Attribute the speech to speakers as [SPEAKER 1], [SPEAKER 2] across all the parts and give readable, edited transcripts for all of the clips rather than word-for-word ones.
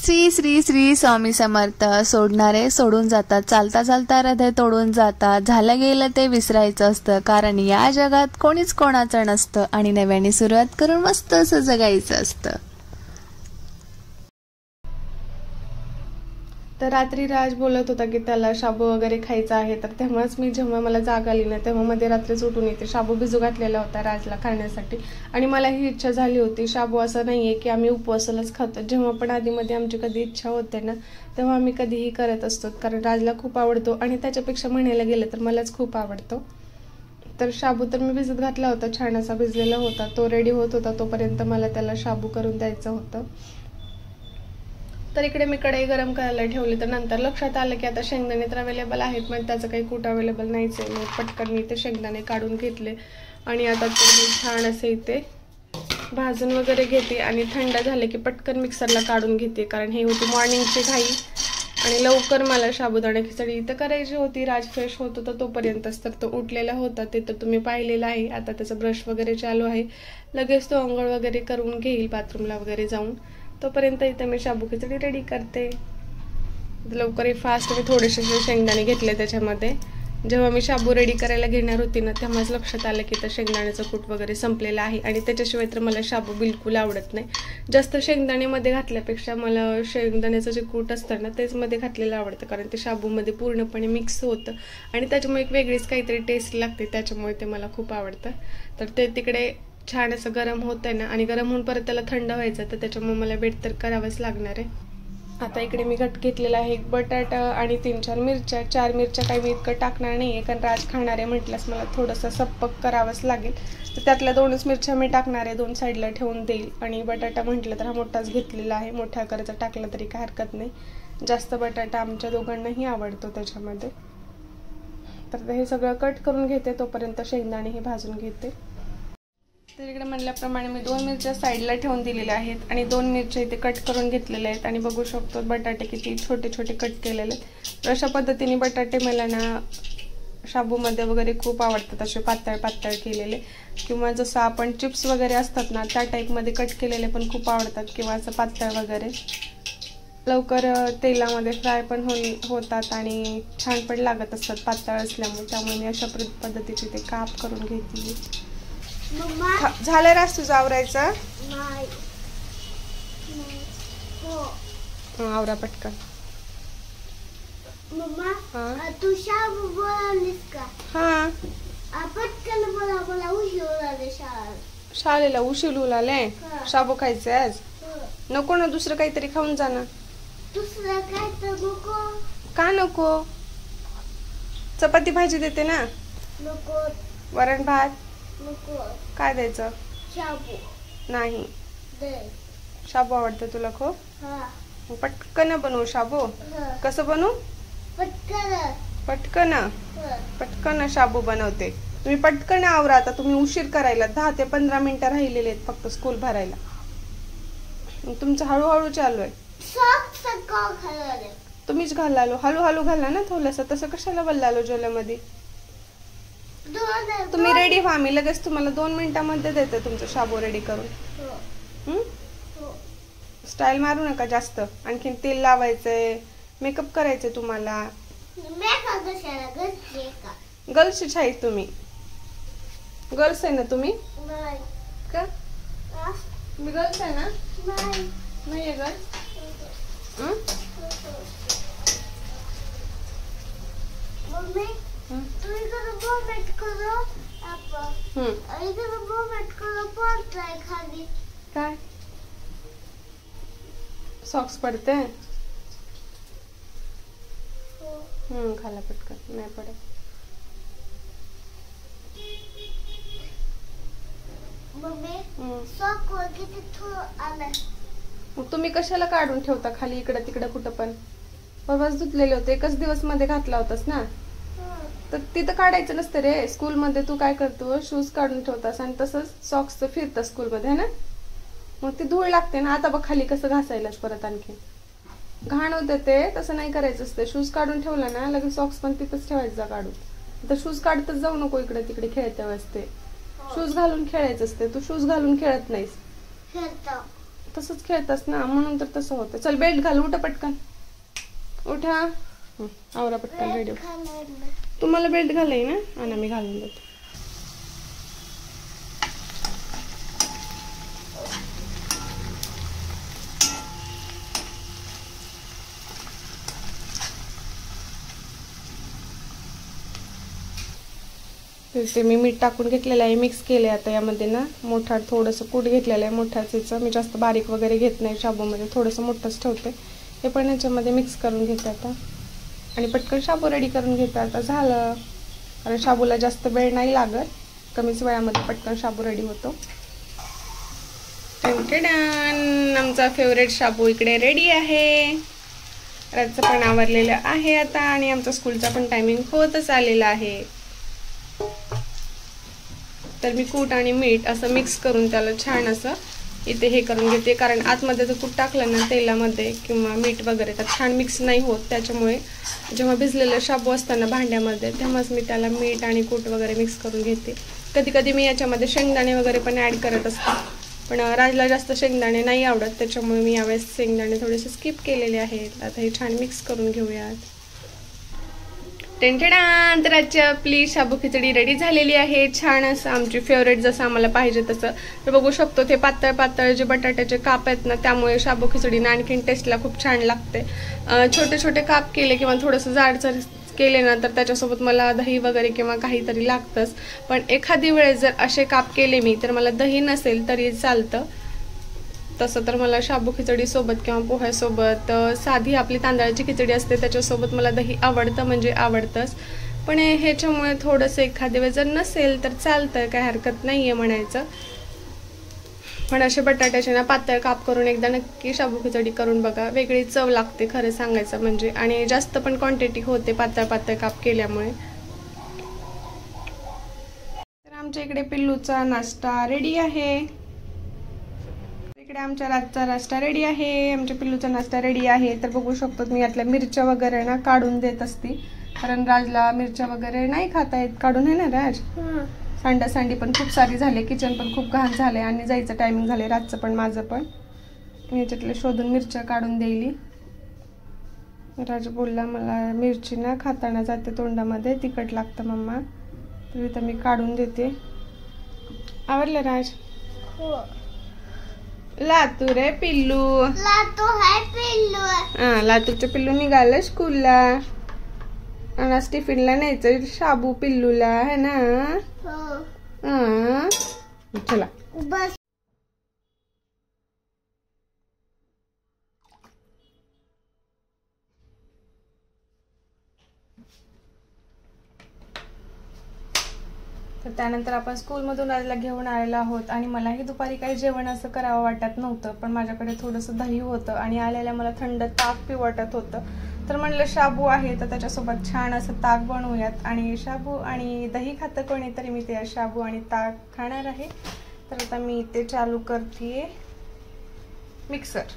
[SPEAKER 1] श्री श्री श्री स्वामी समर्थ. सोडणारे सोडून जातात, चालता चालता हृदय तोडून जातात. झालं गेलं ते विसरायचं असतं, कारण या जगात कोणीच कोणाचं नसतं आणि नव्याने सुरुवात करून मस्त असं जगायचं असतं.
[SPEAKER 2] तर रात्री राज बोलत होता की त्याला शाबू वगैरे खायचा आहे. तर तेव्हाच मी जेव्हा मला जाग आली ना तेव्हा मध्ये रात्रीच उठून येते. शाबू भिजू घातलेला होता राजला खाण्यासाठी आणि मला ही इच्छा झाली होती. शाबू असं नाहीये की आम्ही उपवासालाच खातो, जेव्हा पण आधीमध्ये आमची कधी इच्छा होते ना तेव्हा आम्ही कधीही करत असतो, कारण राजला खूप आवडतो आणि त्याच्यापेक्षा म्हणायला गेलं तर मलाच खूप आवडतो. तर शाबू तर मी भिजत घातला होता, छान असा भिजलेला होता. तो रेडी होत होता तोपर्यंत मला त्याला शाबू करून द्यायचं होतं. तर इकडे मी कढई गरम करायला ठेवली. तर नंतर लक्षात आलं की आता शेंगदाणे तर अवेलेबल आहेत, पण त्याचं काही कूट अवेलेबल नाहीच आहे. मग पटकन मी ते शेंगदाणे काढून घेतले आणि आता ते छान असे इथे भाजून वगैरे घेते आणि थंड झाले की पटकन मिक्सरला काढून घेते, कारण हे होती मॉर्निंगची घाई आणि लवकर मला साबुदाणा खिचडी इथं करायची होती. राज फ्रेश होत होता तोपर्यंतच, तर तो उठलेला होता ते तर तुम्ही पाहिलेलं आहे. आता त्याचा ब्रश वगैरे चालू आहे, लगेच तो अंघोळ वगैरे करून घेईल बाथरूमला वगैरे जाऊन. तोपर्यंत इथे मी शाबू खिचडी रेडी करते. लवकर फास्ट मी थोडेसे शेंगदाणे घेतले त्याच्यामध्ये. जेव्हा मी शाबू रेडी करायला घेणार होती ना तेव्हाच लक्षात आलं की त्या शेंगदाण्याचं कूट वगैरे संपलेला आहे आणि त्याच्याशिवाय तर मला शाबू बिलकुल आवडत नाही. जास्त शेंगदाण्यामध्ये घातल्यापेक्षा मला शेंगदाण्याचं जे कूट असतं ना तेच मध्ये घातलेलं आवडतं, कारण ते शाबूमध्ये पूर्णपणे मिक्स होतं आणि त्याच्यामुळे एक वेगळीच काहीतरी टेस्ट लागते, त्याच्यामुळे ते मला खूप आवडतं. तर ते तिकडे छान असं गरम होत आहे ना आणि गरम होऊन परत त्याला थंड व्हायचं, तर त्याच्यामुळे मला वेट तर करावंच लागणार आहे. आता इकडे मी घेतलेला आहे एक बटाटा आणि 3-4 मिरच्या. 4 मिरच्या काही मी इतकं टाकणार नाही आहे, कारण राज खाणार आहे म्हटल्यास मला थोडंसं सप्पक करावंच लागेल. तर त्यातल्या 2च मिरच्या मी टाकणार आहे, 2 साईडला ठेवून देईल. आणि बटाटा म्हटलं तर हा मोठाच घेतलेला आहे, मोठ्या आकाराचा टाकला तरी काय हरकत नाही. जास्त बटाटा आमच्या दोघांनाही आवडतो त्याच्यामध्ये. तर हे सगळं कट करून घेते, तोपर्यंत शेंगदाणे हे भाजून घेते. तर इकडे म्हणल्याप्रमाणे मी 2 मिरच्या साईडला ठेवून दिलेल्या आहेत आणि 2 मिरच्या इथे कट करून घेतलेल्या आहेत आणि बघू शकतो बटाटे किती छोटे छोटे कट केलेले आहेत. तर अशा पद्धतीने बटाटे मला ना शाबूमध्ये वगैरे खूप आवडतात, असे पातळ पातळ केलेले, किंवा जसं आपण चिप्स वगैरे असतात ना त्या टाईपमध्ये कट केलेले पण खूप आवडतात, किंवा असं पातळ वगैरे. लवकर तेलामध्ये फ्राय पण होतात आणि छान पण लागत असतात पातळ असल्यामुळे, त्यामुळे मी अशा पद्धतीचे ते काप करून घेते. झालं रास तुझं आवरायचं? आवरा पटकन.
[SPEAKER 3] तू शाबू बनवलीस का?
[SPEAKER 2] हा
[SPEAKER 3] पटकन मला उशीर
[SPEAKER 2] शाळेला उशीर उलाले. शाबू खायचे आज? नको ना, दुसरं काहीतरी खाऊन जा ना.
[SPEAKER 3] दुसरं काय तर नको. का
[SPEAKER 2] नको? चपाती भाजी देते ना.
[SPEAKER 3] नको.
[SPEAKER 2] वरण भात
[SPEAKER 3] नको.
[SPEAKER 2] काय द्यायचं?
[SPEAKER 3] शाबू
[SPEAKER 2] नाही.
[SPEAKER 3] दे.
[SPEAKER 2] शाबू आवडतं तुला खूप? पटकन बनवू शाबू. कसं बनवू? पटकन पटकन शाबू बनवते. तुम्ही पटकन आवरा, आता तुम्ही उशीर करायला. 10 ते 15 मिनिटं राहिलेले आहेत फक्त स्कूल भरायला. तुमचं हळूहळू चालू आहे. तुम्हीच घालालो, हळूहळू घाला ना थोडंसं. तसं कशाला बल्लालो ज्वेलमध्ये? तुम्ही रेडी व्हा, मी लगेच तुम्हाला 2 मिनिटांमध्ये देते तुमचं शाबू रेडी करून. स्टाईल मारू नका जास्त. आणखीन तेल लावायचंय, मेकअप करायचंय तुम्हाला. गर्ल्सच आहे तुम्ही? गर्ल्स आहे ना तुम्ही? का मी गर्ल्स आहे ना? नाही आहे गर्ल्स? काय सॉक्स पडते? खाला पटकन, नाही पडत. तुम्ही कशाला काढून ठेवता खाली इकडं तिकडं कुठं पण? परवाच धुतलेले होते, एकच दिवस मध्ये घातला होतास ना. तर तिथं काढायचं नसतं रे. स्कूल मध्ये तू काय करतो, शूज काढून ठेवतास आणि तसंच सॉक्स फिरतात स्कूल मध्ये, है ना? मग ती धूळ लागते ना. आता बघ खाली कसं घासायलाच परत आणखी घाण होते ते. तसं नाही करायचं असतं. शूज काढून ठेवला ना लगेच सॉक्स पण तिथंच ठेवायचं काढून. तर शूज काढतच जाऊ नको इकडे तिकडे खेळत्या वेळेस. ते शूज घालून खेळायचं असते. तू शूज घालून खेळत नाहीस. तसंच खेळतास ना, म्हणून तर तसं होतं. चल बेल्ट घाल, उठा पटकन, उठा. आवरा पटकन रेडी. तुम्हाला बेल्ट घालाय ना, आणि मी घालून देते. ते मी मीठ टाकून घेतलेलं आहे, मिक्स केले. आता यामध्ये ना मोठा थोडंसं कूट घेतलेलं आहे मोठ्याचं. मी जास्त बारीक वगैरे घेत नाही शाबूमध्ये, थोडंसं मोठंच ठेवते. हे पण याच्यामध्ये मिक्स करून घेते आता आणि पटकन शाबू रेडी करून घेते. आता झालं, कारण शाबूला जास्त वेळ नाही लागत, कमीच वेळामध्ये पटकन शाबू रेडी होतो. आमचा फेवरेट शाबू इकडे रेडी आहे. रातचं पण आवरलेलं आहे आता आणि आमचा स्कूलचा पण टायमिंग होतच आलेला आहे. तर मी कूट आणि मीठ असं मिक्स करून त्याला छान असं इथे हे करून घेते, कारण आतमध्ये जर कूट टाकलं ना तेलामध्ये किंवा मीठ वगैरे तर छान मिक्स नाही होत. त्याच्यामुळे जेव्हा भिजलेलं शाबू असताना भांड्यामध्ये तेव्हाच मी त्याला मीठ आणि कूट वगैरे मिक्स करून घेते. कधी कधी मी याच्यामध्ये शेंगदाणे वगैरे पण ॲड करत असते, पण राजला जास्त शेंगदाणे नाही आवडत, त्याच्यामुळे मी यावेळेस शेंगदाणे थोडेसे स्किप केलेले आहेत. आता हे छान मिक्स करून घेऊयात. तर आजची आपली शाबू खिचडी रेडी झालेली आहे. छान असं आमची फेवरेट जसं आम्हाला पाहिजे तसं. तर बघू शकतो ते पातळ पातळ जे बटाट्याचे काप आहेत ना, त्यामुळे शाबू खिचडीनं आणखीन टेस्टला खूप छान लागते. छोटे छोटे काप केले किंवा थोडंसं जाडसर केले ना तर त्याच्यासोबत मला दही वगैरे किंवा काहीतरी लागतंच. पण एखादी वेळेस जर असे काप केले मी तर मला दही नसेल तरी चालतं. तसं तर मला शाबू खिचडी सोबत किंवा पोह्यासोबत, साधी आपली तांदळाची खिचडी असते त्याच्यासोबत मला दही आवडतं, म्हणजे आवडतंच. पण ह्याच्यामुळे थोडंसं एखाद्या वेळेस जर नसेल तर चालतं, काय हरकत नाही आहे म्हणायचं. पण असे बटाट्याचे ना पातळ काप करून एकदा नक्की शाबू खिचडी करून बघा, वेगळी चव लागते खरं सांगायचं म्हणजे, आणि जास्त पण क्वांटिटी होते पातळ पातळ काप केल्यामुळे. तर आमच्या इकडे पिल्लूचा नाश्ता रेडी आहे. इकडे आमच्या रातचा नाश्ता रेडी आहे. आमच्या पिल्लूचा नाश्ता रेडी आहे. तर बघू शकतो मी यातल्या मिरच्या वगैरे ना काढून देत असते, कारण राजला मिरच्या वगैरे नाही खाता येत काढून, आहे ना राज? सांडासांडी पण खूप सारी झाली, किचन पण खूप घाण झाले आणि जायचं टायमिंग झाले रातचं पण माझं पण. याच्यातले शोधून मिरच्या काढून द्यायली. राज बोलला मला मिरची ना खाताना जाते तोंडामध्ये, तिखट लागतं मम्मा, तर इथं मी काढून देते. आवडलं राज? लातू रे पिल्लू,
[SPEAKER 3] लातू है पिल्लू.
[SPEAKER 2] लातूचं पिल्लू निघालं स्कूलला आणि आज टिफिनला न्यायचं शाबू पिल्लूला, है ना? चला
[SPEAKER 3] बस.
[SPEAKER 2] तर त्यानंतर आपण स्कूलमधून राजला घेऊन आलेलो आहोत आणि मलाही दुपारी काही जेवण असं करावं वाटत नव्हतं, पण माझ्याकडे थोडंसं दही होतं आणि आलेल्या मला थंड ताक पिऊ वाटत होतं. तर म्हणलं शाबू आहे तर त्याच्यासोबत छान असं ताक बनवूयात. आणि शाबू आणि दही खातं कोणी तरी मी ते शाबू आणि ताक खाणार आहे. तर आता मी ते चालू करते मिक्सर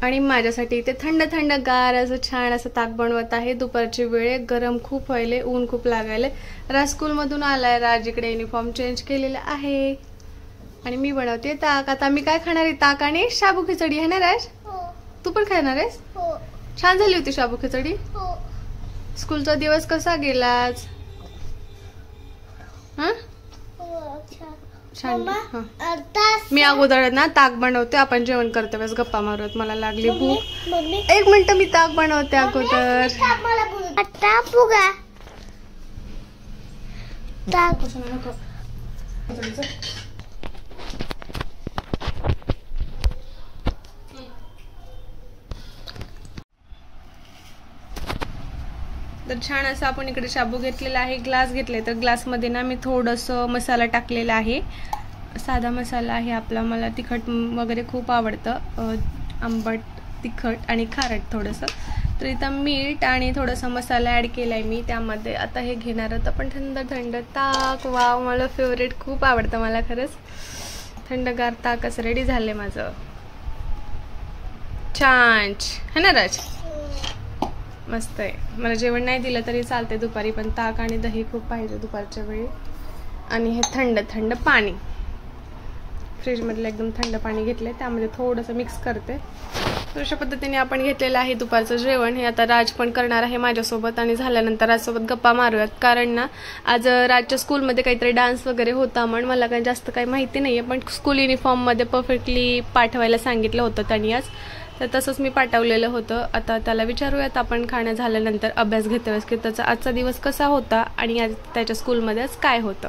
[SPEAKER 2] आणि माझ्यासाठी इथे थंड थंड गार असं छान असं ताक बनवत आहे. दुपारची वेळ, गरम खूप व्हायले, ऊन खूप लागायले. राज स्कूलमधून आलाय, राज इकडे युनिफॉर्म चेंज केलेला आहे आणि मी बनवते ताक. आता मी काय खाणार आहे? ताक आणि शाबू खिचडी, आहे ना राज? तू पण खाणार आहेस? छान झाली होती शाबू खिचडी. स्कूलचा दिवस कसा गेलाच? छान. मी अगोदर ना ताक बनवते, आपण जेवण करते वेळेस गप्पा मारत. मला लागली भूक, एक मिनिट मी ताक बनवते अगोदर. तर छान असं आपण इकडे शाबू घेतलेला आहे, ग्लास घेतले. तर ग्लासमध्ये ना मी थोडंसं मसाला टाकलेला आहे, साधा मसाला आहे आपला. मला तिखट वगैरे खूप आवडतं, आंबट, तिखट आणि खारट थोडंसं. तर इथं मीठ आणि थोडासा मसाला ॲड केला आहे मी त्यामध्ये. आता हे घेणार होतं पण थंड थंड ताक. वाव, मला फेवरेट, खूप आवडतं मला खरंच. थंडगार ताक असं रेडी झालं माझं, छान, है ना राज? मस्त आहे. मला जेवण नाही दिलं तरी चालते दुपारी, पण ताक आणि दही खूप पाहिजे दुपारच्या वेळी. आणि हे थंड थंड पाणी, फ्रीजमधलं एकदम थंड पाणी घेतलं आहे, त्यामध्ये थोडंसं मिक्स करते. तर अशा पद्धतीने आपण घेतलेलं आहे दुपारचं जेवण. हे आता राज पण करणार आहे माझ्यासोबत आणि झाल्यानंतर राजसोबत गप्पा मारूयात. कारण ना आज राजच्या स्कूलमध्ये काहीतरी डान्स वगैरे होता, म्हणून मला काही जास्त काही माहिती नाही आहे, पण स्कूल युनिफॉर्ममध्ये परफेक्टली पाठवायला सांगितलं होतं त्यांनी आज, तर तसंच मी पाठवलेलं होतं. आता त्याला विचारूयात आपण खाणं झाल्यानंतर अभ्यास घेते वेळेस की त्याचा आजचा दिवस कसा होता आणि आज त्याच्या स्कूलमध्ये आज काय होतं.